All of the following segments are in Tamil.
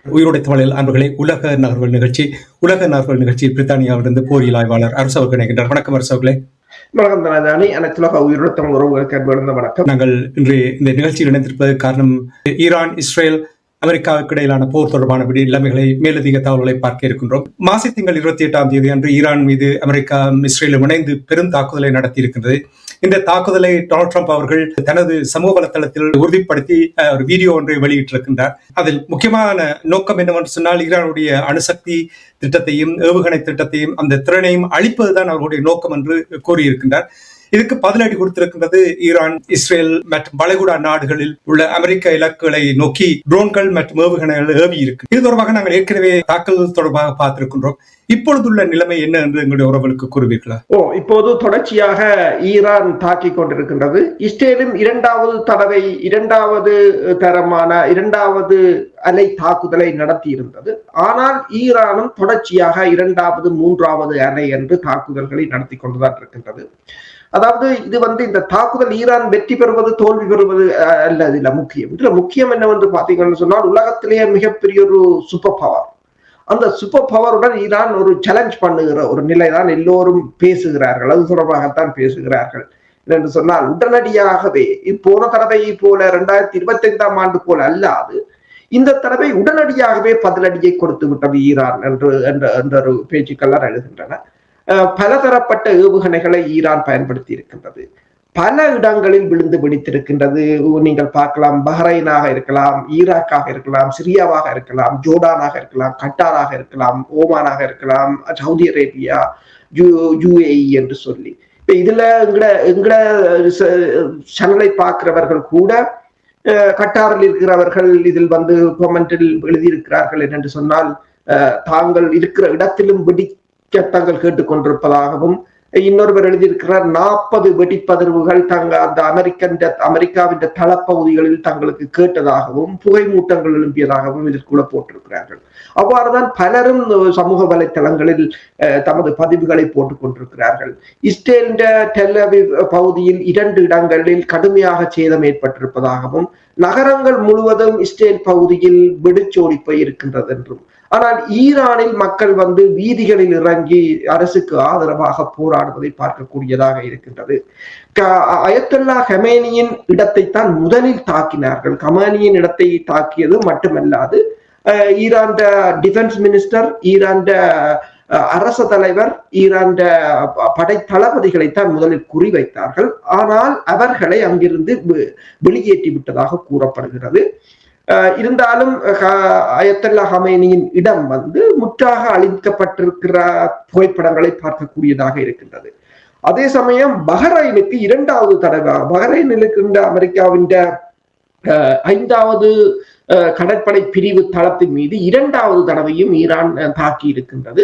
உயிரோடை தமிழில் அன்பர்களே, உலக நகர்வுகள் நிகழ்ச்சி பிரித்தானியாவிலிருந்து போரியல் ஆய்வாளர் அரசு அவர்கள் இணைகின்றார். வணக்கம் அரசு அவர்களே. வணக்கம் தனதானி. அனைத்துலக உயிரோடை தமிழ் உறவுகளுக்கு அன்பார்ந்த வணக்கம். நாங்கள் இன்று இந்த நிகழ்ச்சியில் இணைந்திருப்பது காரணம், ஈரான், இஸ்ரேல், அமெரிக்காவுக்கு இடையிலான போர் தொடர்பான நிலைமைகளை மேலதிக தகவல்களை பார்க்க இருக்கின்றோம். மாசி திங்கள் 28 அன்று ஈரான் மீது அமெரிக்கா, இஸ்ரேலும் இணைந்து பெரும் தாக்குதலை நடத்தி இருக்கின்றது. இந்த தாக்குதலை டொனால்ட் ட்ரம்ப் அவர்கள் தனது சமூக வலைதளத்தில் உறுதிப்படுத்தி ஒரு வீடியோ ஒன்றை வெளியிட்டிருக்கின்றார். அதில் முக்கியமான நோக்கம் என்னவென்று சொன்னால், ஈரானுடைய அணுசக்தி திட்டத்தையும் ஏவுகணை திட்டத்தையும் அந்த திறனையும் அழிப்பதுதான் அவர்களுடைய நோக்கம் என்று கூறியிருக்கின்றார். இதுக்கு பதிலடி கொடுத்திருக்கின்றது ஈரான், இஸ்ரேல் மற்றும் வளைகுடா நாடுகளில் உள்ள அமெரிக்க இலக்குகளை நோக்கி ட்ரோன்கள் மற்றும் ஏவுகணைகள் ஏவி இருக்கு. இது தொடர்பாக நாங்கள் ஏற்கனவே தாக்குதல் தொடர்பாக பார்த்திருக்கின்றோம். இப்பொழுதுள்ள நிலைமை என்ன என்று எங்களுடைய உறவுகளுக்கு கூறுவீர்களா? இப்போது தொடர்ச்சியாக ஈரான் தாக்கிக் கொண்டிருக்கின்றது. இஸ்ரேலும் இரண்டாவது தரமான இரண்டாவது அலை தாக்குதலை நடத்தி இருந்தது. ஆனால் ஈரானும் தொடர்ச்சியாக இரண்டாவது, மூன்றாவது அலை என்று தாக்குதல்களை நடத்தி கொண்டுதான் இருக்கின்றது. அதாவது இது இந்த தாக்குதல் ஈரான் வெற்றி பெறுவது தோல்வி பெறுவது அல்ல. இதுல முக்கியம் என்னவென்று பாத்தீங்கன்னு சொன்னால், உலகத்திலேயே மிகப்பெரிய ஒரு சூப்பர் பவர். அந்த சூப்பர் பவருடன் ஈரான் ஒரு சேலஞ்ச் பண்ணுகிற ஒரு நிலைதான் எல்லோரும் பேசுகிறார்கள். அது தொடர்பாகத்தான் பேசுகிறார்கள். என்று சொன்னால், உடனடியாகவே போன தடவை போல 2025 ஆண்டு போல அல்லாது இந்த தடவை உடனடியாகவே பதிலடியை கொடுத்து விட்டது ஈரான் என்ற ஒரு பேச்சுக்கள்லாம் எழுகின்றன. பலதரப்பட்ட ஏவுகணைகளை ஈரான் பயன்படுத்தி இருக்கின்றது. பல இடங்களில் விழுந்து வெடித்திருக்கின்றது. நீங்கள் பார்க்கலாம், பஹ்ரைனாக இருக்கலாம், ஈராக்காக இருக்கலாம், சிரியாவாக இருக்கலாம், ஜோர்டானாக இருக்கலாம், கட்டாராக இருக்கலாம், ஓமானாக இருக்கலாம், சவுதி அரேபியா, UAE என்று சொல்லி. இப்ப இதுல எங்கட சேனலை பார்க்கிறவர்கள் கூட கட்டாரில் இருக்கிறவர்கள் இதில் கமெண்டில் எழுதியிருக்கிறார்கள். என்று சொன்னால், தாங்கள் இருக்கிற இடத்திலும் தங்கள் கேட்டுக்கொண்டிருப்பதாகவும், இன்னொருவர் எழுதியிருக்கிறார் 40 வெடிப்பதிர்வுகள் அந்த அமெரிக்காவின் தளப்பகுதிகளில் தங்களுக்கு கேட்டதாகவும், புகைமூட்டங்கள் எழுப்பியதாகவும் இதற்குள்ள போட்டிருக்கிறார்கள். அவ்வாறுதான் பலரும் சமூக வலைத்தளங்களில் தமது பதிவுகளை போட்டுக் கொண்டிருக்கிறார்கள். இஸ்ரேல் டெல் அவீவ் பகுதியில் 2 இடங்களில் கடுமையாக சேதம் ஏற்பட்டிருப்பதாகவும், நகரங்கள் முழுவதும் இஸ்ரேல் பகுதியில் வெடிச்சோடி போய் இருக்கின்றது என்றும், ஆனால் ஈரானில் மக்கள் வீதிகளில் இறங்கி அரசுக்கு ஆதரவாக போராடுவதை பார்க்கக்கூடியதாக இருக்கின்றது. அயத்துல்லா ஹமேனியின் இடத்தை தான் முதலில் தாக்கினார்கள். ஹமேனியின் இடத்தை தாக்கியது மட்டுமல்லாது, ஈரான் டிஃபென்ஸ் மினிஸ்டர், ஈரான் அரச தலைவர், ஈரான் படை தளபதிகளைத்தான் முதலில் குறிவைத்தார்கள். ஆனால் அவர்களை அங்கிருந்து வெளியேற்றி விட்டதாக கூறப்படுகிறது. இருந்தாலும் அயத்துல்லா ஹமேனியின் இடம் முற்றாக அழிக்கப்பட்டிருக்கிற புகைப்படங்களை பார்க்கக்கூடியதாக இருக்கின்றது. அதே சமயம் பஹ்ரைனுக்கு 2வது தடவை, பஹ்ரைனில் இருக்கின்ற அமெரிக்காவின் 5வது கடற்படை பிரிவு தளத்தின் மீது 2வது தடவையும் ஈரான் தாக்கி இருக்கின்றது.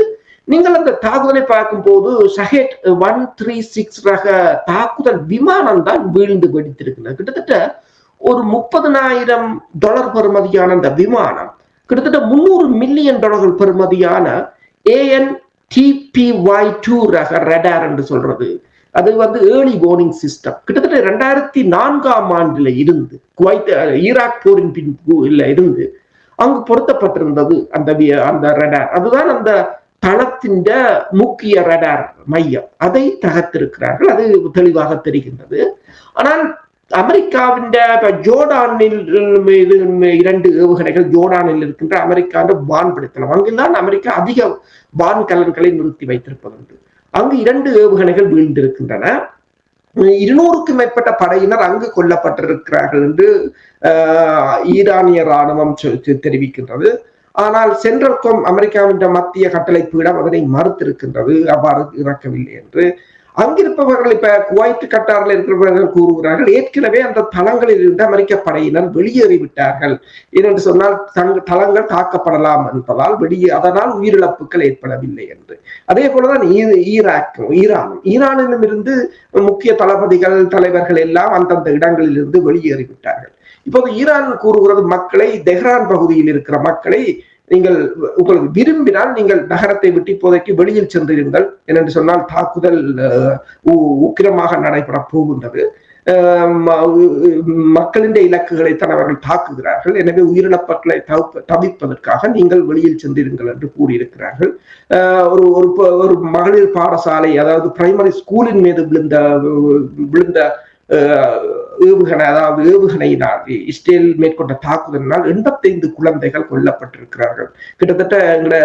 நீங்கள் அந்த தாக்குதலை பார்க்கும் போது ஷஹேட் 136 ரக தாக்குதல் விமானம் தான் வீழ்ந்து வெடித்திருக்கிறது. கிட்டத்தட்ட ஒரு $30,000 பெறுமதியான அந்த விமானம், கிட்டத்தட்ட $300 மில்லியன் பெறுமதியான AN/TPY-2 ரக ரடார் என்று சொல்றது. அது ஏர்லி வார்னிங் சிஸ்டம். கிட்டத்தட்ட 2004ஆம் ஆண்டுல இருந்து, ஈராக் போரின் பின் இருந்து அங்கு பொருத்தப்பட்டிருந்தது அந்த ரடார். அதுதான் அந்த தளத்தின் முக்கிய ரடார் மையம். அதை தகர்த்திருக்கிறார்கள். அது தெளிவாக தெரிகின்றது. ஆனால் அமெரிக்காவின் ஜோர்டானில் 2 ஏவுகணைகள் ஜோர்டானில் இருக்கின்ற அமெரிக்காவின் வான்படைத்தளம், அங்குதான் அமெரிக்கா அதிக வான்கலன்களை நிறுத்தி வைத்திருப்பதுண்டு. அங்கு 2 ஏவுகணைகள் வீழ்ந்திருக்கின்றன. 200க்கும் மேற்பட்ட படையினர் அங்கு கொல்லப்பட்டிருக்கிறார்கள் என்று ஈரானிய ராணுவம் தெரிவிக்கின்றது. ஆனால் சென்ட்ரல் அமெரிக்காவின் மத்திய கட்டளை பீடம் அதனை மறுத்திருக்கின்றது, அவ்வாறு இறக்கவில்லை என்று. அங்கிருப்பவர்கள், இப்ப குவைத், கட்டாரில் இருக்கிறவர்கள் கூறுகிறார்கள், ஏற்கனவே அந்த தளங்களில் இருந்து அமெரிக்க படையினர் வெளியேறிவிட்டார்கள். ஏனென்று சொன்னால் தளங்கள் தாக்கப்படலாம் என்பதால் அதனால் உயிரிழப்புகள் ஏற்படவில்லை என்று. அதே போலதான் ஈரானிலும் இருந்து முக்கிய தளபதிகள், தலைவர்கள் எல்லாம் அந்தந்த இடங்களில் இருந்து வெளியேறிவிட்டார்கள். இப்போது ஈரான் கூறுகிறது, மக்களை, தெஹ்ரான் பகுதியில் இருக்கிற மக்களை, நீங்கள் உங்களுக்கு விரும்பினால் நீங்கள் நகரத்தை விட்டு இப்போதைக்கு வெளியில் சென்றிருங்கள். என்று சொன்னால் தாக்குதல் உக்கிரமாக நடைபெற போகின்றது. மக்களின் இலக்குகளைத்தான் அவர்கள் தாக்குகிறார்கள். எனவே உயிரிழப்புகளை தவிர்ப்பதற்காக நீங்கள் வெளியில் சென்றிருங்கள் என்று கூறியிருக்கிறார்கள். ஒரு மகளிர் பாடசாலை, அதாவது பிரைமரி ஸ்கூலின் மீது விழுந்த ஏவுகணை, அதாவது ஏவுகணையினால் இஸ்ரேல் மேற்கொண்ட தாக்குதலினால் 85 குழந்தைகள் கொல்லப்பட்டிருக்கிறார்கள். கிட்டத்தட்ட எங்களை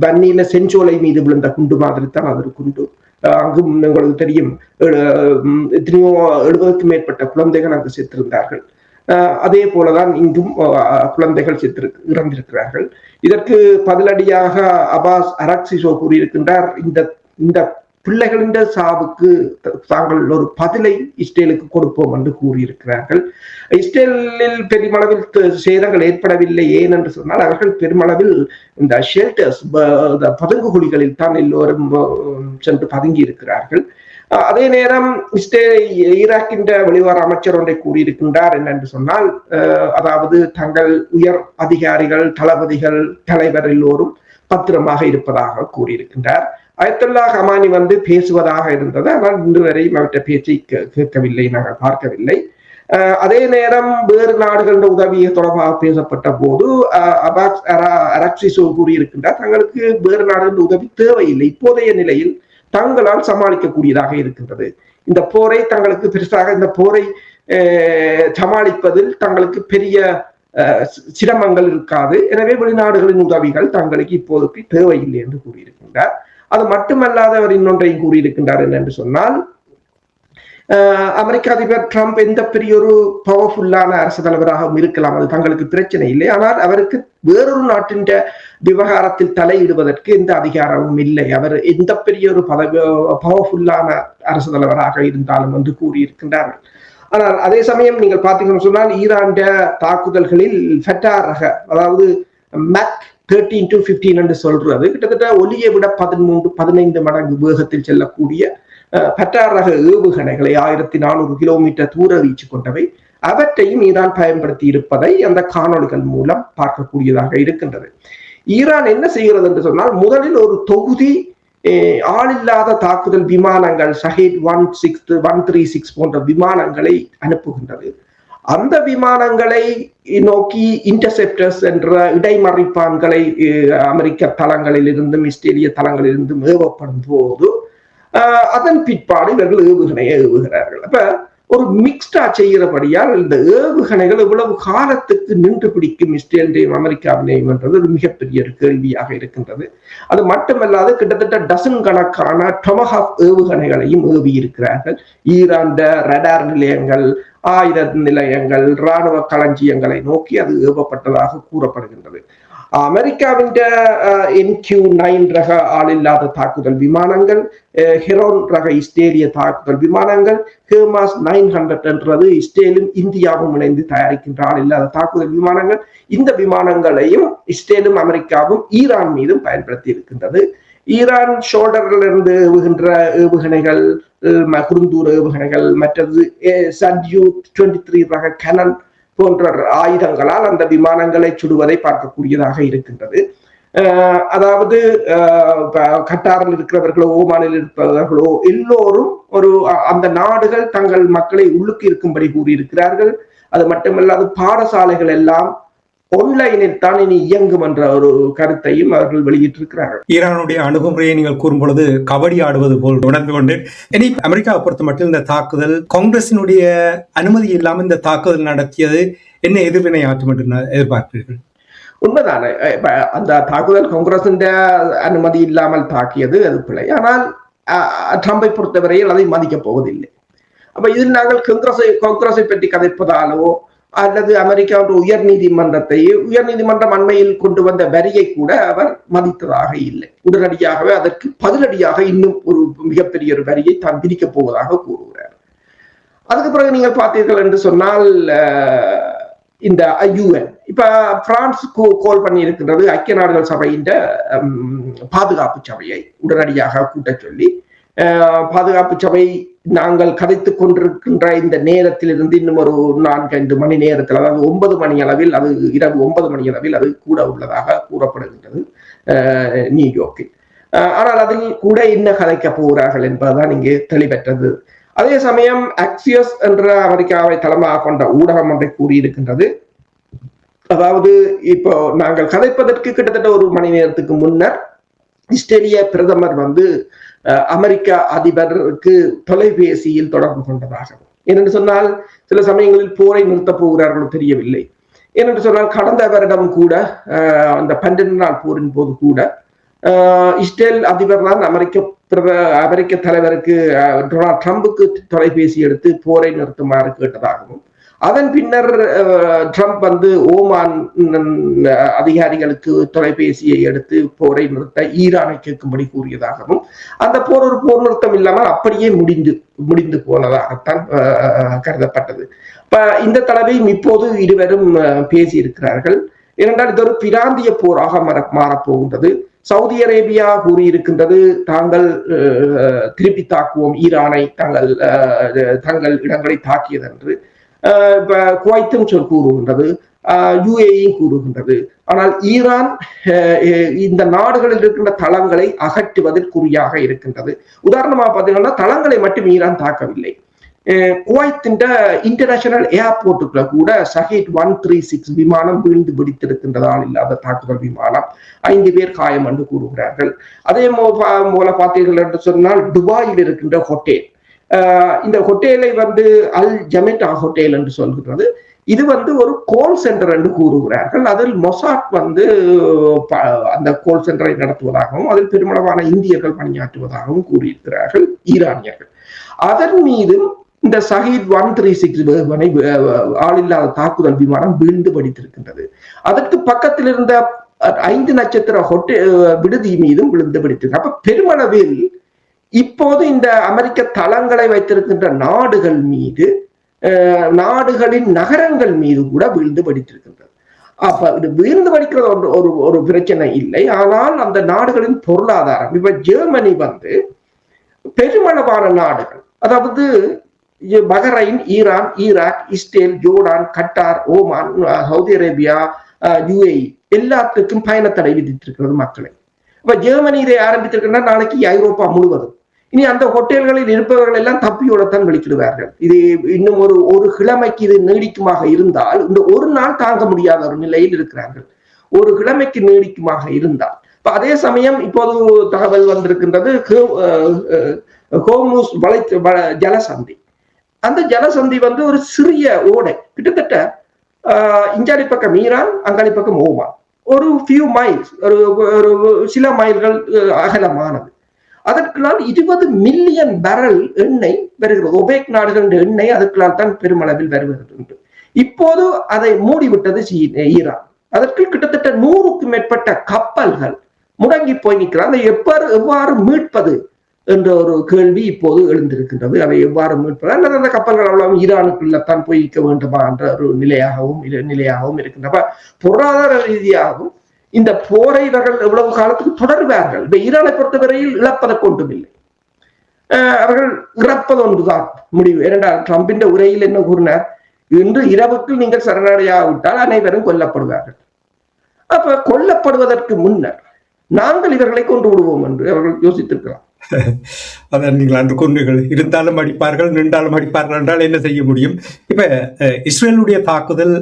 வன்னியில செஞ்சோலை மீது விழுந்த குண்டு மாதிரி தான் அது குண்டு. அங்கும் உங்களுக்கு தெரியும், எத்தனையோ 70க்கும் மேற்பட்ட குழந்தைகள் அங்கு செத்திருந்தார்கள். அதே போலதான் இங்கும் குழந்தைகள் இறந்திருக்கிறார்கள். இதற்கு பதிலடியாக அபாஸ் அரக்சிசோ கூறியிருக்கின்றார், இந்த பிள்ளைகளின் சாவுக்கு தாங்கள் ஒரு பதிலை இஸ்ரேலுக்கு கொடுப்போம் என்று கூறியிருக்கிறார்கள். இஸ்ரேலில் பெருமளவில் சேதங்கள் ஏற்படவில்லை. ஏன் என்று சொன்னால் அவர்கள் பெருமளவில் இந்த ஷெல்டர்ஸ், பதுங்கு குழிகளில் தான் எல்லோரும் சென்று பதுங்கி இருக்கிறார்கள். அதே நேரம் ஈராக்கின் வெளிவார அமைச்சர் ஒன்றை கூறியிருக்கின்றார். என்னென்று சொன்னால், அதாவது தங்கள் உயர் அதிகாரிகள், தளபதிகள், தலைவர் எல்லோரும் பத்திரமாக இருப்பதாக கூறியிருக்கின்றார். அயத்துல்லா ஹமானி பேசுவதாக இருந்தது, ஆனால் இன்று வரையும் அவற்றை பேச்சை கேட்கவில்லை, நாங்கள் பார்க்கவில்லை. அதே நேரம் வேறு நாடுகளின் உதவியை தொடர்பாக பேசப்பட்ட போது அபாஸ் அரக்சிசோ கூறியிருக்கின்றார், தங்களுக்கு வேறு நாடுகளின் உதவி தேவையில்லை, இப்போதைய நிலையில் தங்களால் சமாளிக்கக்கூடியதாக இருக்கின்றது. இந்த போரை தங்களுக்கு பெருசாக இந்த போரை சமாளிப்பதில் தங்களுக்கு பெரிய சிரமங்கள் இருக்காது. எனவே வெளிநாடுகளின் உதவிகள் தங்களுக்கு இப்போதைக்கு தேவையில்லை என்று கூறியிருக்கின்றார். அது மட்டுமல்லாத அவர் இன்னொன்றையும் கூறியிருக்கின்றார். என்று சொன்னால், அமெரிக்க அதிபர் ட்ரம்ப் எந்த பெரிய ஒரு பவர்ஃபுல்லான அரசு தலைவராகவும் இருக்கலாம், அது தங்களுக்கு பிரச்சனை இல்லை. ஆனால் அவருக்கு வேறொரு நாட்டின் விவகாரத்தில் தலையிடுவதற்கு எந்த அதிகாரமும் இல்லை. அவர் எந்த பெரிய ஒரு பவர்ஃபுல்லான அரசு தலைவராக இருந்தாலும் என்று கூறியிருக்கின்றார்கள். ஆனால் அதே சமயம் நீங்கள் பார்த்தீங்கன்னு சொன்னால், ஈரான் தாக்குதல்களில் ஃபெட்டா ரக, அதாவது மேக் 13-15 என்று சொல்றது, கிட்டத்தட்ட ஒலியை விட 13-15 மடங்கு வேகத்தில் செல்லக்கூடிய ஃபெட்டா ரக ஏவுகணைகளை 1400 கிலோமீட்டர் தூர வீச்சு கொண்டவை, அவற்றையும் ஈரான் பயன்படுத்தி இருப்பதை அந்த காணொலிகள் மூலம் பார்க்கக்கூடியதாக இருக்கின்றது. ஈரான் என்ன செய்கிறது என்று சொன்னால், முதலில் ஒரு தொகுதி ஆளில்லாத தாக்குதல் விமானங்கள் ஷஹீத் 136 போன்ற விமானங்களை அனுப்புகின்றது. அந்த விமானங்களை நோக்கி இன்டர்செப்டர்ஸ் என்ற இடைமறிப்பான்களை அமெரிக்க தளங்களில் இருந்தும் இஸ்ரேலிய தளங்களில் இருந்தும் ஏவப்படும் போது அதன் பிற்பாடு இவர்கள் ஏவுகணையை ஏவுகிறார்கள். அப்ப ஒரு மிக்ஸ்டா செய்கிறபடியால் இந்த ஏவுகணைகள் இவ்வளவு காலத்துக்கு நின்று பிடிக்கும் இஸ்ரேலையும் அமெரிக்காவிலையும் என்றது ஒரு மிகப்பெரிய ஒரு கேள்வியாக இருக்கின்றது. அது மட்டுமல்லாது கிட்டத்தட்ட டசன் கணக்கான டொமஹாக் ஏவுகணைகளையும் ஏவி இருக்கிறார்கள். ஈரான் ரடார் நிலையங்கள், ஆயுத நிலையங்கள், இராணுவ களஞ்சியங்களை நோக்கி அது ஏவப்பட்டதாக கூறப்படுகின்றது. அமெரிக்காவின் MQ-9 ரக ஆளில்லாத தாக்குதல் விமானங்கள், ஹெரோன் ரக இஸ்ரேலிய தாக்குதல் விமானங்கள், ஹெர்மாஸ் 900 என்றது இஸ்ரேலும் இந்தியாவும் இணைந்து தயாரிக்கின்ற ஆளில்லாத தாக்குதல் விமானங்கள், இந்த விமானங்களையும் இஸ்ரேலும் அமெரிக்காவும் ஈரான் மீதும் பயன்படுத்தி இருக்கின்றது. ஈரான் ஷோல்டர்ல இருந்து ஏவுகின்ற ஏவுகணைகள், குறுந்தூர ஏவுகணைகள், மற்றது SU-23 ரக கனன் போன்ற ஆயுதங்களால் அந்த விமானங்களை சுடுவதை பார்க்கக்கூடியதாக இருக்கின்றது. அதாவது கட்டாரில் இருக்கிறவர்களோ ஓமானில் இருப்பவர்களோ எல்லோரும் அந்த நாடுகள் தங்கள் மக்களை உள்ளுக்கு இருக்கும்படி கூறியிருக்கிறார்கள். அது மட்டுமல்லாது பாடசாலைகள் எல்லாம் ஆன்லைனில் தான் இனி இயங்கும் என்ற ஒரு கருத்தையும் அவர்கள் வெளியிட்டிருக்கிறார்கள். ஈரானுடைய அணுகுமுறையை நீங்கள் கூறும் பொழுது கபடி ஆடுவது போல் உணர்ந்து கொண்டேன். இனி அமெரிக்காவை பொறுத்த மட்டும் இந்த தாக்குதல் காங்கிரசினுடைய அனுமதி இல்லாமல் இந்த தாக்குதல் நடத்தியது என்ன எதிர்வினை ஆற்றும் என்று எதிர்பார்க்கிறீர்கள்? உண்மைதானே, அந்த தாக்குதல் காங்கிரசின் அனுமதி இல்லாமல் தாக்கியது அது பிழை. ஆனால் ட்ரம்பை பொறுத்தவரையில் அதை மதிக்கப் போவதில்லை. அப்ப இதில் நாங்கள் காங்கிரஸை பற்றி கதைப்பதாலோ அல்லது அமெரிக்காவுடைய உயர்நீதிமன்றம் அண்மையில் கொண்டு வந்த வரியை கூட அவர் மதித்ததாக இல்லை. உடனடியாகவே அதற்கு பதிலடியாக இன்னும் ஒரு மிகப்பெரிய ஒரு வரியை தான் விதிக்கப் போவதாக கூறுகிறார். அதுக்கு பிறகு நீங்கள் பார்த்தீர்கள் என்று சொன்னால், இந்த UN இப்ப பிரான்ஸ் கோல் பண்ணி இருக்கின்றது ஐக்கிய நாடுகள் சபையின் பாதுகாப்பு சபையை உடனடியாக கூட்ட சொல்லி, பாதுகாப்பு சபை நாங்கள் கதைத்துக் கொண்டிருக்கின்ற இந்த நேரத்தில் இருந்து இன்னும் ஒரு 4-5 மணி நேரத்தில், அதாவது 9 மணி அளவில், அது இரவு 9 மணி அளவில் அது கூட உள்ளதாக கூறப்படுகின்றது நியூயார்க்கில். ஆனால் அதில் கூட என்ன கதைக்க போகிறார்கள் என்பதுதான் இங்கே தெளிவற்றது. அதே சமயம் ஆக்சியஸ் என்ற அமெரிக்காவை தலைமையாக கொண்ட ஊடகம் ஒன்றை கூறியிருக்கின்றது. அதாவது இப்போ நாங்கள் கதைப்பதற்கு கிட்டத்தட்ட ஒரு மணி நேரத்துக்கு முன்னர் இஸ்ரேலிய பிரதமர் அமெரிக்க அதிபருக்கு தொலைபேசியில் தொடர்பு கொண்டதாக. ஏனென்று சொன்னால் சில சமயங்களில் போரை நிறுத்தப் போகிறார்களோ தெரியவில்லை. ஏனென்று சொன்னால் கடந்த வருடம் கூட அந்த 12 நாள் போரின் போது கூட இஸ்ரேல் அதிபர் தான் அமெரிக்க தலைவருக்கு டொனால்ட் ட்ரம்புக்கு தொலைபேசி எடுத்து போரை நிறுத்துமாறு கேட்டதாகவும், அதன் பின்னர் ட்ரம்ப் ஓமான் அதிகாரிகளுக்கு தொலைபேசியை எடுத்து போரை நிறுத்த ஈரானை கேட்கும்படி கூறியதாகவும், அந்த போர் ஒரு போர் நிறுத்தம் இல்லாமல் அப்படியே முடிந்து போனதாகத்தான் கருதப்பட்டது. இந்த தடவையும் இப்போது இருவரும் பேசியிருக்கிறார்கள். ஏனென்றால் இது ஒரு பிராந்திய போராக மாறப்போகின்றது. சவுதி அரேபியா கூறியிருக்கின்றது, தாங்கள் திருப்பி தாக்குவோம் ஈரானை, தங்கள் இடங்களை தாக்கியது என்று. குவைத்தும் கூறுகின்றது, யுஏஇ கூறுகின்றது. ஆனால் ஈரான் இந்த நாடுகளில் இருக்கின்ற தளங்களை அகற்றுவதில் குறியாக இருக்கின்றது. உதாரணமாக பார்த்தீங்கன்னா தளங்களை மட்டும் ஈரான் தாக்கவில்லை. குவைத்தின் இன்டர்நேஷனல் ஏர்போர்ட்டுக்குள்ள கூட ஷஹீத் 136 விமானம் வீழ்ந்து பிடித்திருக்கின்றதால் இல்லாத தாக்குதல் விமானம், 5 பேர் காயம் என்று கூறுகிறார்கள். அதே போல பார்த்தீர்கள் என்று சொன்னால் துபாயில் இருக்கின்ற ஹோட்டல், இந்த ஹோட்டலை அல் ஜமெட்டா ஹோட்டல் என்று சொல்கிறது. இது ஒரு கோல் சென்டர் என்று கூறுகிறார்கள். அதில் மொசாட் அந்த கோல் சென்டரை நடத்துவதாகவும் அதில் பெருமளவான இந்தியர்கள் பணியாற்றுவதாகவும் கூறியிருக்கிறார்கள் ஈரானியர்கள். அதன் மீது இந்த ஷஹீத் 136 ஆளில்லாத தாக்குதல் விமானம் வீழ்ந்து படித்திருக்கின்றது. அதற்கு பக்கத்தில் இருந்த 5 நட்சத்திர ஹோட்டல் விடுதி மீதும் விழுந்து படித்திருக்கு. அப்ப பெருமளவில் இப்போது இந்த அமெரிக்க தளங்களை வைத்திருக்கின்ற நாடுகள் மீது, நாடுகளின் நகரங்கள் மீது கூட வீழ்ந்து படித்திருக்கின்றது. அப்ப இது வீழ்ந்து படிக்கிறது ஒரு பிரச்சனை இல்லை. ஆனால் அந்த நாடுகளின் பொருளாதாரம், இப்ப ஜெர்மனி பெருமளவான நாடுகள், அதாவது Bahrain, Iran, Iraq, Israel, Jordan, Qatar, Oman, Saudi Arabia, UAE எல்லாத்துக்கும் பயண தடை விதித்திருக்கிறது மக்களை. இப்ப ஜெர்மனி இதை ஆரம்பித்திருக்கின்றன, நாளைக்கு ஐரோப்பா முழுவதும். இனி அந்த ஹோட்டல்களில் இருப்பவர்கள் எல்லாம் தப்பியோடத்தான் வெளிக்கிடுவார்கள். இது இன்னும் ஒரு கிழமைக்கு இது நீடிக்குமாக இருந்தால், இந்த ஒரு நாள் தாங்க முடியாத ஒரு நிலையில் இருக்கிறார்கள். ஒரு கிழமைக்கு நீடிக்குமாக இருந்தால். அதே சமயம் இப்போது தகவல் வந்திருக்கின்றது, ஹோர்முஸ் ஜலசந்தி. அந்த ஜலசந்தி ஒரு சிறிய ஓடை, கிட்டத்தட்ட இஞ்சாலி பக்கம் ஈரான், அங்காளி பக்கம் ஓமான், ஒரு ஃபியூ மைல்ஸ், ஒரு சில மைல்கள் அகலமானது. அதற்குள்ளால் 20 மில்லியன் பேரல் எண்ணெய் வருகிறது. ஒபேக் நாடுகள் எண்ணெய் அதற்குள்ளால் தான் பெருமளவில் வருகிறது. இப்போது அதை மூடிவிட்டது ஈரான். அதற்கு கிட்டத்தட்ட 100க்கும் மேற்பட்ட கப்பல்கள் முடங்கி போய் நிற்கிறார். அதை எவ்வாறு மீட்பது என்ற ஒரு கேள்வி இப்போது எழுந்திருக்கின்றது. அதை எவ்வாறு மீட்பது, அல்லது அந்த கப்பல்கள் அவ்வளவு ஈரானுக்குள்ளத்தான் போய் நிற்க வேண்டுமா என்ற ஒரு நிலையாகவும் இருக்கின்றன. பொருளாதார ரீதியாகவும் இந்த போரை இவர்கள் எவ்வளவு காலத்துக்கு தொடர்வார்கள். இப்ப ஈரானை பொறுத்தவரையில் இழப்பதற்கு ஒன்றுமில்லை, அவர்கள் இறப்பது ஒன்றுதான் முடிவு. ஏனென்றால் ட்ரம்பின் உரையில் என்ன கூறினார், இன்று இரவுக்கு நீங்கள் சரணடையாவிட்டால் அனைவரும் கொல்லப்படுவார்கள். அப்ப கொல்லப்படுவதற்கு முன்னர் நாங்கள் இவர்களை கொண்டு விடுவோம் என்று அவர்கள் யோசித்திருக்கிறார். அதான் நீங்கள் அன்று கொண்டுகள் இருந்தாலும் அடிப்பார்கள், நின்றாலும் அடிப்பார்கள் என்றால் என்ன செய்ய முடியும்? இப்ப இஸ்ரேலுடைய தாக்குதல்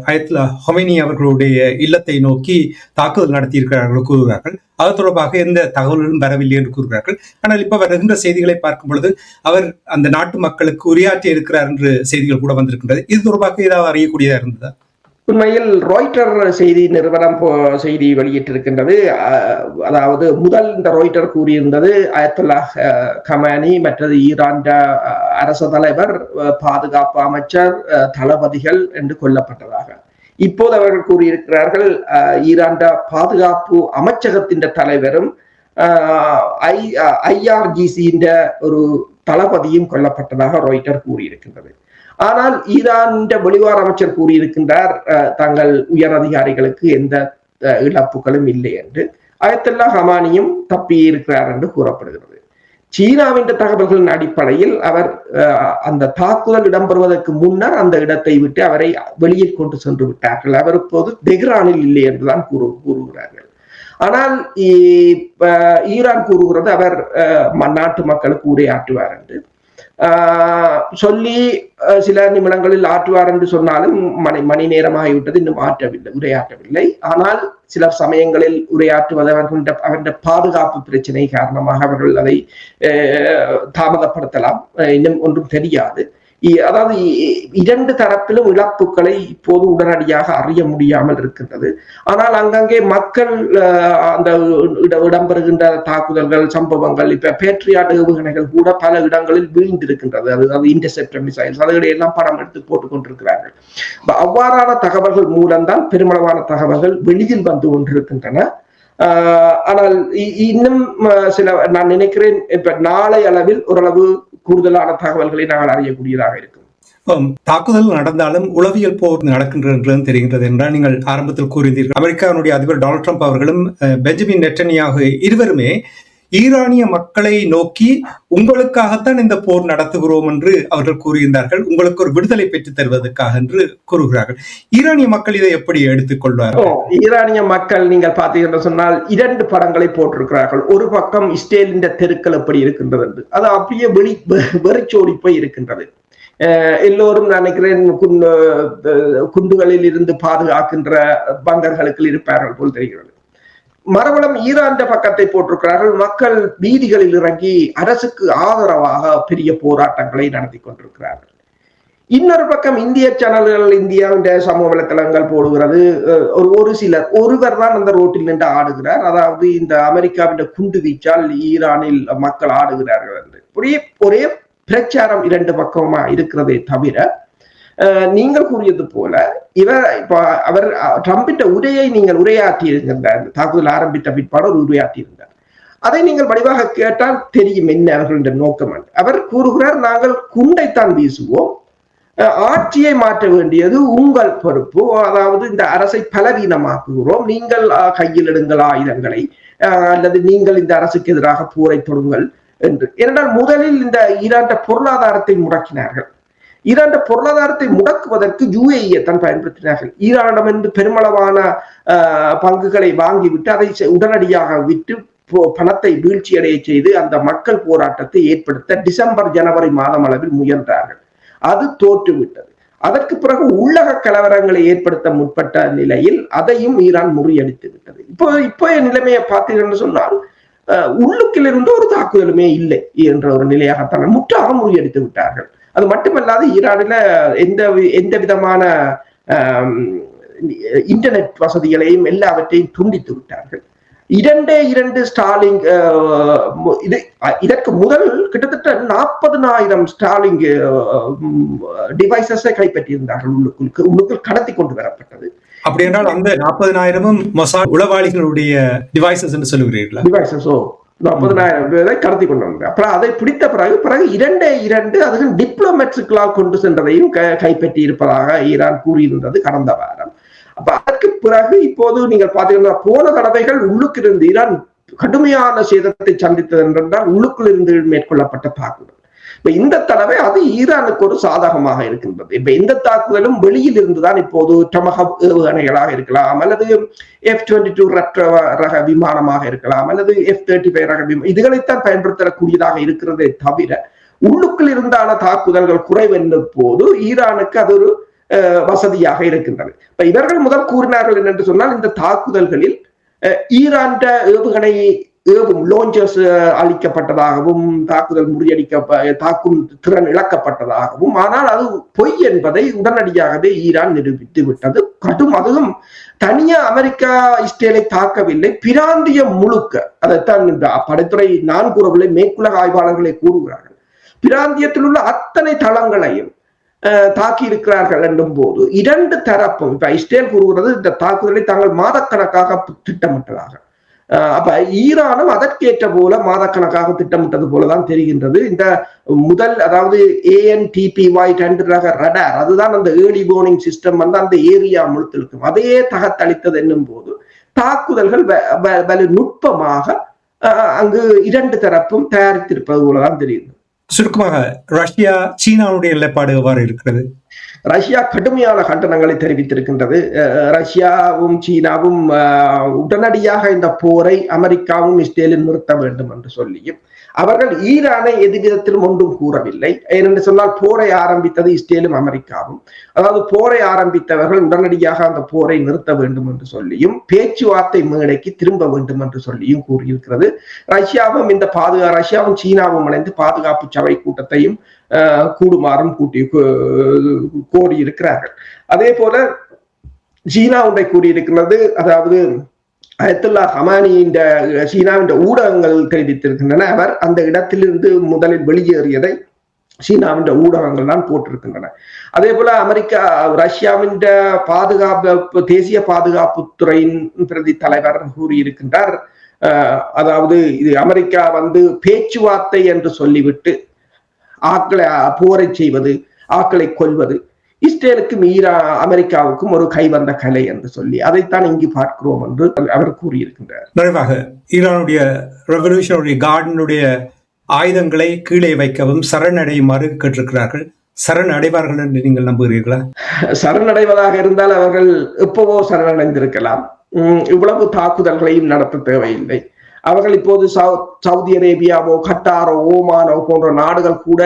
அயத்லா ஹொமைனி அவர்களுடைய இல்லத்தை நோக்கி தாக்குதல் நடத்தியிருக்கிறார்கள் கூறுகிறார்கள். அது தொடர்பாக எந்த தகவல்களும் வரவில்லை என்று கூறுகிறார்கள். ஆனால் இப்ப வருகின்ற செய்திகளை பார்க்கும் பொழுது அவர் அந்த நாட்டு மக்களுக்கு உரையாற்றி இருக்கிறார் என்று செய்திகள் கூட வந்திருக்கின்றது. இது தொடர்பாக ஏதாவது அறியக்கூடியதா இருந்ததா? உண்மையில் ராய்ட்டர் செய்தி நிறுவனம் செய்தி வெளியிட்டிருக்கின்றது. அதாவது முதல் இந்த ராய்ட்டர் கூறியிருந்தது, அயத்துல்லா கமானி மற்றது ஈரான் அரசு தலைவர், பாதுகாப்பு அமைச்சர், தளபதிகள் என்று கொல்லப்பட்டதாக. இப்போது அவர்கள் கூறியிருக்கிறார்கள், ஈரான் பாதுகாப்பு அமைச்சகத்தின் தலைவரும் IRGC ஒரு தளபதியும் கொல்லப்பட்டதாக ராய்ட்டர் கூறியிருக்கின்றது. ஆனால் ஈரான் வெளிவார அமைச்சர் கூறியிருக்கின்றார், தங்கள் உயர் அதிகாரிகளுக்கு எந்த இழப்புகளும் இல்லை என்று. அயத்துல்லா ஹமானியும் தப்பி இருக்கிறார் என்று கூறப்படுகிறது. சீனாவின் தகவல்களின் அடிப்படையில் அவர் அந்த தாக்குதல் இடம்பெறுவதற்கு முன்னர் அந்த இடத்தை விட்டு அவரை வெளியே கொண்டு சென்று விட்டார்கள். அவர் இப்போது தெஹ்ரானில் இல்லை என்றுதான் கூறுகிறார்கள். ஆனால் ஈரான் கூறுகிறது அவர் நாட்டு மக்களுக்கு உரையாற்றுவார் என்று. சொல்லி சில நிமிடங்களில் ஆற்றுவார் என்று சொன்னாலும் மணி நேரமாகிவிட்டது, இன்னும் உரையாற்றவில்லை. ஆனால் சில சமயங்களில் உரையாற்றுவது அவருடைய பாதுகாப்பு பிரச்சனை காரணமாக அவர்கள் அதை தாமதப்படுத்தலாம், இன்னும் ஒன்றும் தெரியாது. அதாவது இரண்டு தரப்பிலும் இழப்புகளை இப்போது உடனடியாக அறிய முடியாமல் இருக்கின்றது. ஆனால் அங்கங்கே மக்கள் அந்த இடம்பெறுகின்ற தாக்குதல்கள் சம்பவங்கள், இப்ப பேட்ரியாட் ஏவுகணைகள் கூட பல இடங்களில் வீழ்ந்திருக்கின்றது. அதாவது இன்டர்செப்டர் மிசைல்ஸ் அதுகளை எல்லாம் படம் எடுத்து போட்டுக் கொண்டிருக்கிறார்கள். அவ்வாறான தகவல்கள் மூலம்தான் பெருமளவான தகவல்கள் வெளியில் வந்து கொண்டிருக்கின்றன. ஆனால் இன்னும் சில நான் நினைக்கிறேன் இப்ப நாளை அளவில் ஓரளவு கூடுதலான தகவல்களை நாங்கள் அறியக்கூடியதாக இருக்கும். தாக்குதல் நடந்தாலும் உளவியல் போர் நடக்கின்றது தெரிகின்றது என்றால், நீங்கள் ஆரம்பத்தில் கூறினீர்கள் அமெரிக்காவுடைய அதிபர் டொனால்ட் ட்ரம்ப் அவர்களும் பெஞ்சமின் நெட்டன்யாஹு இருவருமே ஈரானிய மக்களை நோக்கி உங்களுக்காகத்தான் இந்த போர் நடத்துகிறோம் என்று அவர்கள் கூறியிருந்தார்கள், உங்களுக்கு ஒரு விடுதலை பெற்றுத் தருவதற்காக என்று கூறுகிறார்கள். ஈரானிய மக்கள் இதை எப்படி எடுத்துக் கொள்வார்கள்? ஈரானிய மக்கள் நீங்கள் பார்த்தீர்கள் சொன்னால் இரண்டு படங்களை போட்டிருக்கிறார்கள். ஒரு பக்கம் இஸ்ரேலின் தெருக்கள் எப்படி இருக்கின்றது என்று, அது அப்படியே வெறிச்சோடி போய் இருக்கின்றது. எல்லோரும் நினைக்கிறேன் குண்டுகளில் இருந்து பாதுகாக்கின்ற பங்கர்களுக்கு இருப்பார்கள் போல் தெரிகிறது. மறுபுறம் ஈரான் பக்கத்தை போட்டிருக்கிறார்கள். மக்கள் வீதிகளில் இறங்கி அரசுக்கு ஆதரவாக பெரிய போராட்டங்களை நடத்தி கொண்டிருக்கிறார்கள். இன்னொரு பக்கம் இந்திய சேனல்கள், இந்தியாவின் சமூக வலைத்தளங்கள் போடுகிறது. ஒரு சிலர், ஒருவர் தான் அந்த ரோட்டில் நின்று ஆடுகிறார், அதாவது இந்த அமெரிக்காவின் குண்டு வீச்சால் ஈரானில் மக்கள் ஆடுகிறார்கள் என்று ஒரே பிரச்சாரம் இரண்டு பக்கமா இருக்கிறதே தவிர, நீங்கள் கூறியது போல அவர் ட்ரம்பின் உரையை நீங்கள் உரையாற்றியிருந்தார். தாக்குதல் ஆரம்பித்த பிற்பாடு ஒரு உரையாற்றியிருந்தார். அதை நீங்கள் வடிவாக கேட்டால் தெரியும் என்ன அவர்களுடைய நோக்கம். அவர் கூறுகிறார், நாங்கள் குண்டைத்தான் வீசுவோம், ஆட்சியை மாற்ற வேண்டியது உங்கள் பொறுப்பு, அதாவது இந்த அரசை பலவீனமாக்குகிறோம், நீங்கள் கையில் எடுங்கள் ஆயுதங்களை, அல்லது நீங்கள் இந்த அரசுக்கு எதிராக போரை தொடுங்கள் என்று. ஏனென்றால் முதலில் இந்த ஈரான் பொருளாதாரத்தை முடக்கினார்கள். ஈரான் பொருளாதாரத்தை முடக்குவதற்கு UAE தான் பயன்படுத்தினார்கள். ஈரானிடமிருந்து பெருமளவான பங்குகளை வாங்கிவிட்டு அதை உடனடியாக விட்டு பணத்தை வீழ்ச்சியடைய செய்து அந்த மக்கள் போராட்டத்தை ஏற்படுத்த டிசம்பர் ஜனவரி மாதம் அளவில் முயன்றார்கள். அது தோற்றுவிட்டது. அதற்கு பிறகு உள்ளக கலவரங்களை ஏற்படுத்த முற்பட்ட நிலையில் அதையும் ஈரான் முறியடித்து விட்டது. இப்போ நிலைமையை பார்த்தீங்கன்னு சொன்னால் உள்ளுக்கிலிருந்து ஒரு தாக்குதலுமே இல்லை என்ற ஒரு நிலையாகத்தான் முற்றாக முறியடித்து விட்டார்கள். அது மட்டுமல்லாது ஈரானில எந்த விதமான இன்டர்நெட் வசதிகளையும் எல்லாவற்றையும் துண்டித்து விட்டார்கள். இரண்டு ஸ்டாலிங் இதற்கு முதல் கிட்டத்தட்ட 40,000 ஸ்டாலிங் டிவைசஸை கைப்பற்றியிருந்தார்கள். உள்ளுக்குள் கடத்தி கொண்டு வரப்பட்டது. அப்படி என்றால் அந்த 40,000 மொசாட் உளவாளிகளுடைய டிவைசஸ் என்று சொல்லுகிறீர்களா? டிவைசஸோ 40,000 பேரை கடத்தி கொண்டு வந்தார். அப்புறம் அதை பிடித்த பிறகு இரண்டு அதுவும் டிப்ளமேட்ஸுக்களால் கொண்டு சென்றதையும் கைப்பற்றி இருப்பதாக ஈரான் கூறியிருந்தது கடந்த வாரம். அப்ப அதற்கு பிறகு இப்போது நீங்கள் பார்த்தீங்கன்னா போன தடவைகள் உள்ளுக்கு இருந்து ஈரான் கடுமையான சேதத்தை சந்தித்தது என்றால் உள்ளுக்குள் இருந்து மேற்கொள்ளப்பட்ட தாக்குதல். இப்ப இந்த தடவை அது ஈரானுக்கு ஒரு சாதகமாக இருக்கின்றது. இப்ப இந்த தாக்குதலும் வெளியில் இருந்துதான் இப்போது டொமஹாக் ஏவுகணைகளாக இருக்கலாம், அல்லது F-22 ரக விமானமாக இருக்கலாம், அல்லது F-35 ரக விமானம், இதுகளைத்தான் பயன்படுத்தக்கூடியதாக இருக்கிறதே தவிர உள்ளுக்குள் இருந்தான தாக்குதல்கள் குறைவென்ற போது ஈரானுக்கு அது ஒரு வசதியாக இருக்கின்றது. இப்ப இவர்கள் முதல் கூறினார்கள் என்று சொன்னால், இந்த தாக்குதல்களில் ஈரான் ஏவுகணை ஏவும் லான்ச்சர்ஸ் அளிக்கப்பட்டதாகவும் தாக்குதல் தாக்கும் திறன் இழக்கப்பட்டதாகவும், ஆனால் அது பொய் என்பதை உடனடியாகவே ஈரான் நிரூபித்து விட்டது. அதுவும் தனியா அமெரிக்கா இஸ்ரேலை தாக்கவில்லை, பிராந்தியம் முழுக்க. அதைத்தான் படைத்துறை நான் கூறவில்லை, மேற்குலக ஆய்வாளர்களை கூறுகிறார்கள். பிராந்தியத்தில் உள்ள அத்தனை தளங்களையும் தாக்கி இருக்கிறார்கள் என்னும் போது இரண்டு தரப்பும், இப்ப இஸ்ரேல் கூறுகிறது இந்த தாக்குதலை தாங்கள் மாதக்கணக்காக திட்டமிட்டதாக. அப்ப ஈரானும் அதற்கேற்ற போல மாதக்கணக்காக திட்டமிட்டது போலதான் தெரிகின்றது. இந்த முதல், அதாவது ANTPY-2 ரக ரடார், அதுதான் அந்த ஏர்லி வார்னிங் சிஸ்டம் வந்து அந்த ஏரியா முழுத்திருக்கும், அதையே தகத்தளித்தது என்னும் போது தாக்குதல்கள் நுட்பமாக அங்கு இரண்டு தரப்பும் தயாரித்திருப்பது போலதான் தெரியுது. சுருக்கமாக ரஷ்யா சீனாவுடைய நிலைப்பாடு எவ்வாறு இருக்கிறது? ரஷ்யா கடுமையான கண்டனங்களை தெரிவித்திருக்கின்றது. ரஷ்யாவும் சீனாவும் உடனடியாக இந்த போரை அமெரிக்காவும் இஸ்ரேலும் நிறுத்த வேண்டும் என்று சொல்லியும் அவர்கள் ஈரானை எதிர்விதத்திலும் ஒன்றும் கூறவில்லை. ஏனென்று சொன்னால் போரை ஆரம்பித்தது இஸ்ரேலும் அமெரிக்காவும். அதாவது போரை ஆரம்பித்தவர்கள் உடனடியாக அந்த போரை நிறுத்த வேண்டும் என்று சொல்லியும் பேச்சுவார்த்தை மேடைக்கு திரும்ப வேண்டும் என்று சொல்லியும் கூறியிருக்கிறது. ரஷ்யாவும் சீனாவும் இணைந்து பாதுகாப்பு சபை கூட்டத்தையும் கூடுமாறும் கோரியிருக்கிறார்கள். அதே போல சீனா ஒன்றை கூறியிருக்கிறது. அதாவது அயத்துல்லா ஹமானியின் சீனாவின் ஊடகங்கள் தெரிவித்திருக்கின்றன. அவர் அந்த இடத்திலிருந்து முதலில் வெளியேறியதை சீனாவின் ஊடகங்கள் தான் போட்டிருக்கின்றன. அதே போல ரஷ்யாவின் தேசிய பாதுகாப்புத்துறையின் பிரதி தலைவர் கூறியிருக்கின்றார். அதாவது இது அமெரிக்கா பேச்சுவார்த்தை என்று சொல்லிவிட்டு ஆக்களை போரை செய்வது, ஆக்களை கொல்வது இஸ்ரேலுக்கும் அமெரிக்காவுக்கும் ஒரு கைவந்த கலை என்று சொல்லி அதைத்தான் இங்கு பார்க்கிறோம் என்று அவர் கூறியிருக்கின்றார். நிறைவாக ஈரானுடைய ரெவல்யூஷனரி கார்டனுடைய ஆயுதங்களை கீழே வைக்கவும் சரணடையுமாறு கேட்டிருக்கிறார்கள். சரணடைவார்கள் என்று நீங்கள் நம்புகிறீர்களா? சரணடைவதாக இருந்தால் அவர்கள் எப்பவோ சரணடைந்திருக்கலாம். இவ்வளவு தாக்குதல்களையும் நடத்த தேவையில்லை. அவர்கள் இப்போது சவுதி அரேபியாவோ கட்டாரோ ஓமானோ போன்ற நாடுகள் கூட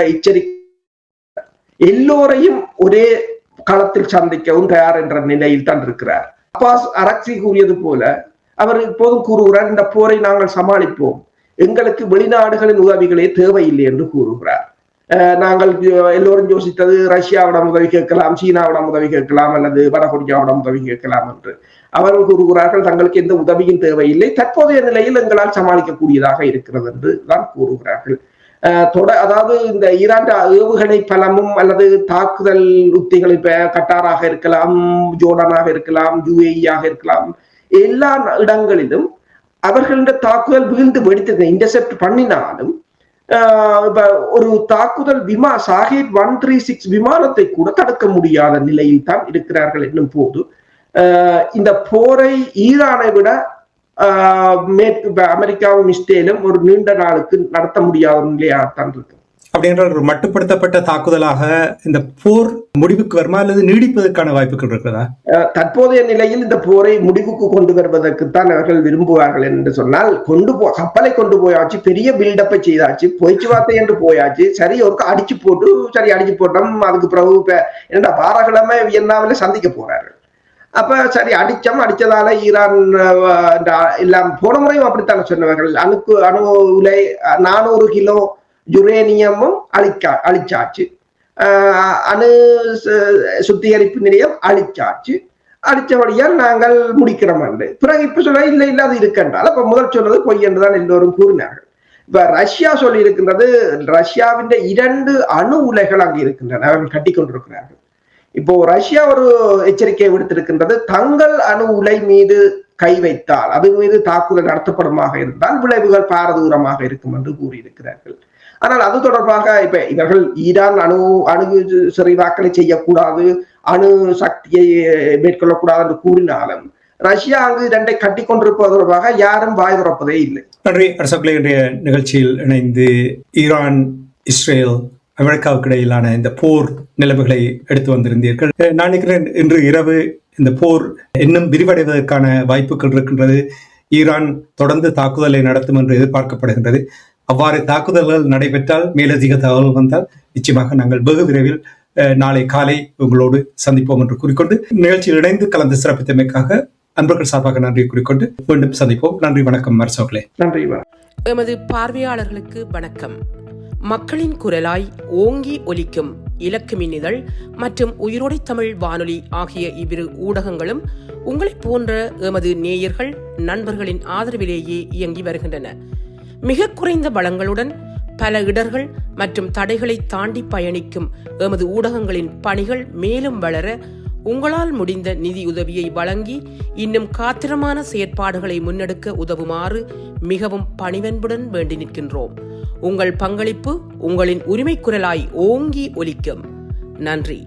எல்லோரையும் ஒரே களத்தில் சந்திக்கவும் தயார் என்ற நிலையில் தான் இருக்கிறார். அப்பாஸ் அரக்சி கூறியது போல அவர் இப்போதும் கூறுகிறார், இந்த போரை நாங்கள் சமாளிப்போம், எங்களுக்கு வெளிநாடுகளின் உதவிகளே தேவையில்லை என்று கூறுகிறார். நாங்கள் எல்லோரும் யோசித்தது ரஷ்யாவிடம் உதவி கேட்கலாம், சீனாவிடம் உதவி கேட்கலாம், அல்லது வடகொரியாவிடம் உதவி கேட்கலாம் என்று. அவர்கள் கூறுகிறார்கள் தங்களுக்கு எந்த உதவியும் தேவையில்லை, தற்போதைய நிலையில் எங்களால் சமாளிக்கக்கூடியதாக இருக்கிறது என்று தான் கூறுகிறார்கள். அதாவது இந்த ஈரான் ஏவுகணை பலமும் அல்லது தாக்குதல் உத்திகள் கட்டாராக இருக்கலாம், ஜோர்டானாக இருக்கலாம், யுஏஇயாக இருக்கலாம், எல்லா இடங்களிலும் அவர்களின் தாக்குதல் வீழ்ந்து வெடித்தது இன்டர்செப்ட் பண்ணினாலும் ஒரு தாக்குதல் ஷாஹித் 136 விமானத்தை கூட தடுக்க முடியாத நிலையில் தான் இருக்கிறார்கள் என்னும் போது இந்த போரை ஈரானை விட அமெரிக்காவும் இஸ்ரேலும் ஒரு நீண்ட நாளுக்கு நடத்த முடியாத நிலையாகத்தான் இருக்கு. அப்படி என்றால் ஒரு மட்டுப்படுத்தப்பட்ட தாக்குதலாக இந்த போர் முடிவுக்கு வருமா அல்லது நீடிப்பதற்கான வாய்ப்புகள் இருக்கிறதா? தற்போதைய நிலையில் இந்த போரை முடிவுக்கு கொண்டு வருவதற்குத்தான் அவர்கள் விரும்புவார்கள் என்று சொன்னால் கப்பலை கொண்டு போயாச்சு, பெரிய பில்டப்பை செய்தாச்சு, பேச்சுவார்த்தை என்று போயாச்சு, சரி ஒரு அடிச்சு போட்டோம். அதுக்கு பிறகு என்னடா வாரக்கிழமை வியன்னாவில சந்திக்க போறார்கள். அப்ப சரி அடிச்சதால ஈரான் எல்லாம் போன முறையும் அப்படித்தானே சொன்னவர்கள். அணு உலை 400 கிலோ யுரேனியமும் அழிச்சாச்சு, அணு சுத்திகரிப்பு நிலையம் அழிச்சபடியால் நாங்கள் முடிக்கிறோம் என்று. பிறகு இப்ப சொல்ல இல்லை அது இருக்கின்றால் அப்ப முதல் சொன்னது பொய் என்றுதான் எல்லோரும் கூறினார்கள். இப்ப ரஷ்யா சொல்லி இருக்கின்றது, ரஷ்யாவின் 2 அணு உலைகள் அங்கு இருக்கின்றன, அவர்கள் கட்டி கொண்டிருக்கிறார்கள். இப்போ ரஷ்யா ஒரு எச்சரிக்கை விடுத்திருக்கின்றது, தங்கள் அணு உலை மீது கை வைத்தால், அது மீது தாக்குதல் நடத்தப்படுமாக இருந்தால் விளைவுகள் பாரதூரமாக இருக்கும் என்று கூறியிருக்கிறார்கள். ஆனால் அது தொடர்பாக இப்ப இவர்கள் ஈரான் அணு சிறைவாக்களை செய்யக்கூடாது, அணு சக்தியை மேற்கொள்ளக்கூடாது என்று கூறினாலும் ரஷ்யா அங்கு 2 கட்டி கொண்டிருப்பது தொடர்பாக யாரும் வாய் திறப்பதே இல்லை. நன்றி அரசர்களே. இன்றைய நிகழ்ச்சியில் இணைந்து ஈரான், இஸ்ரேல், அமெரிக்காவுக்கு இடையிலான இந்த போர் நிலைமைகளை எடுத்து வந்திருந்தீர்கள். நான் நினைக்கிறேன் இன்று இரவு இந்த போர் இன்னும் விரிவடைவதற்கான வாய்ப்புகள் இருக்கின்றது. ஈரான் தொடர்ந்து தாக்குதலை நடத்தும் என்று எதிர்பார்க்கப்படுகின்றது. அவ்வாறு தாக்குதல்கள் நடைபெற்றால், மேலதிக தகவல் வந்தால் நிச்சயமாக நாங்கள் வெகு விரைவில் நாளை காலை உங்களோடு சந்திப்போம் என்று கூறிக்கொண்டு நிகழ்ச்சியில் இணைந்து கலந்து சிறப்பித்தமைக்காக அன்பர்கள் சார்பாக நன்றி கூறிக்கொண்டு மீண்டும் சந்திப்போம். நன்றி, வணக்கம் அரசர்களே. நன்றி. எமது பார்வையாளர்களுக்கு வணக்கம். மக்களின் குரலாய் ஓங்கி ஒலிக்கும் இலக்கு மின்னிதழ் மற்றும் உயிரோடை தமிழ் வானொலி ஆகிய இவ்விரு ஊடகங்களும் உங்களைப் போன்ற எமது நேயர்கள், நண்பர்களின் ஆதரவிலேயே இயங்கி வருகின்றன. மிக குறைந்த வளங்களுடன் பல இடர்கள் மற்றும் தடைகளை தாண்டி பயணிக்கும் எமது ஊடகங்களின் பணிகள் மேலும் வளர உங்களால் முடிந்த நிதியுதவியை வழங்கி இன்னும் காத்திரமான செயற்பாடுகளை முன்னெடுக்க உதவுமாறு மிகவும் பணிவன்புடன் வேண்டி நிற்கின்றோம். உங்கள் பங்களிப்பு உங்களின் உரிமை குரலாய் ஓங்கி ஒலிக்கும். நன்றி.